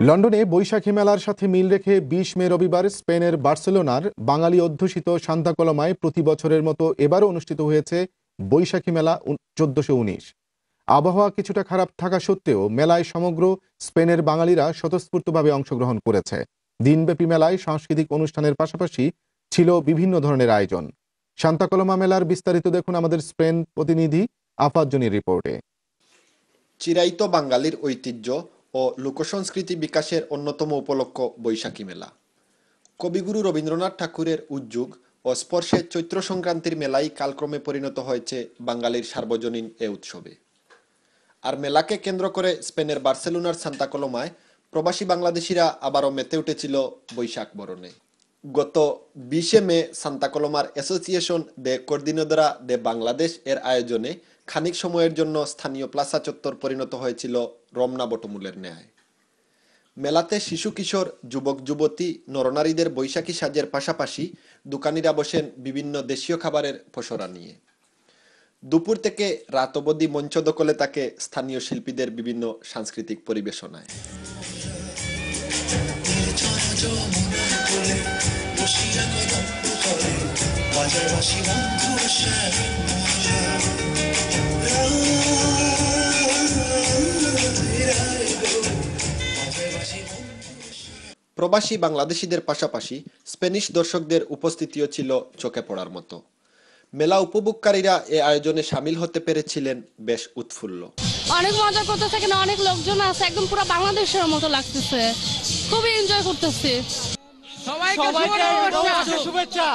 লন্ডনে বৈশাখী মেলার সাথে মিল রেখে ২০ মে রবিবার স্পেনের বার্সেলোনার বাঙালি অধ্যুষিত সান্তা কলমায় প্রতি বছরের মতো এবারও অনুষ্ঠিত হয়েছে বৈশাখী মেলা ১৪১৯। আবহাওয়া কিছুটা খারাপ থাকা সত্ত্বেও মেলায় সমগ্র স্পেনের বাঙালিরা স্বতঃস্ফূর্তভাবে অংশগ্রহণ করেছে। দিনব্যাপী মেলায় সাংস্কৃতিক অনুষ্ঠানের পাশাপাশি ছিল বিভিন্ন ধরনের আয়োজন। সান্তা কলমা মেলার বিস্তারিত দেখুন আমাদের স্পেন প্রতিনিধি আফাদ জনির রিপোর্টে। চিরায়ত বাঙালির ঐতিহ্য ও লোকসংস্কৃতি বিকাশের অন্যতম উপলক্ষ বৈশাখী মেলা। কবিগুরু রবীন্দ্রনাথ ঠাকুরের উদ্যোগ ও স্পর্শে চৈত্র সংক্রান্তির মেলাই কালক্রমে পরিণত হয়েছে বাঙালির সার্বজনীন এ উৎসবে। আর মেলাকে কেন্দ্র করে স্পেনের বার্সেলোনার সান্তা কলমায় প্রবাসী বাংলাদেশিরা আবারও মেতে উঠেছিল বৈশাখ বরণে। গত ২০ মে সান্তা কলমার অ্যাসোসিয়েশন দে কোর্দিনাদোরা দে বাংলাদেশ এর আয়োজনে খানিক সময়ের জন্য স্থানীয় প্লাজা চত্বর পরিণত হয়েছিল রমনা বটমূলের ন্যায়। মেলাতে শিশু কিশোর, যুবক যুবতী, নরনারীদের বৈশাখী সাজের পাশাপাশি দোকানিরা বসেন বিভিন্ন দেশীয় খাবারের পসরা নিয়ে। দুপুর থেকে রাত অবধি মঞ্চ দখলে থাকে স্থানীয় শিল্পীদের বিভিন্ন সাংস্কৃতিক পরিবেশনায়। প্রবাসী বাংলাদেশিদের পাশাপাশি স্প্যানিশ দর্শকদের উপস্থিতিও ছিল চোখে পড়ার মতো। মেলা উপভোগকারীরা এ আয়োজনে সামিল হতে পেরেছিলেন বেশ উৎফুল্ল। অনেক মজা করতেছে, এখানে অনেক লোকজন আছে, একদম পুরো বাংলাদেশের মতো লাগতেছে, খুবই এনজয় করতেছি। শুভেচ্ছা।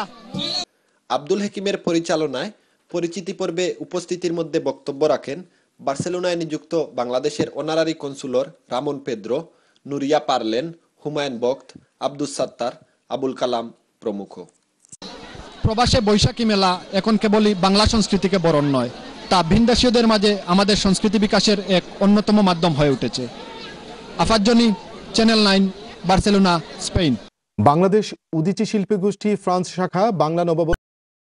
আব্দুল হাকিমের পরিচালনায় পরিচিতি পর্বে উপস্থিতির মধ্যে বক্তব্য রাখেন বার্সেলোনায় নিযুক্ত বাংলাদেশের অনারারি কনসুলর রামন পেদ্রো, নুরিয়া পারলেন, হুমায়ুন বক্ত, আব্দুস সাত্তার, আবুল কালাম প্রমুখ। প্রবাসে বৈশাখী মেলা এখন কেবলই বাংলা সংস্কৃতিকে বরণ নয়, তা ভিনদেশীয়দের মাঝে আমাদের সংস্কৃতি বিকাশের এক অন্যতম মাধ্যম হয়ে উঠেছে। Afad Jony, channel 9, Barcelona, Spain. Bangladesh Udichi Shilpi Goshthi France শাখা বাংলা নববর্ষ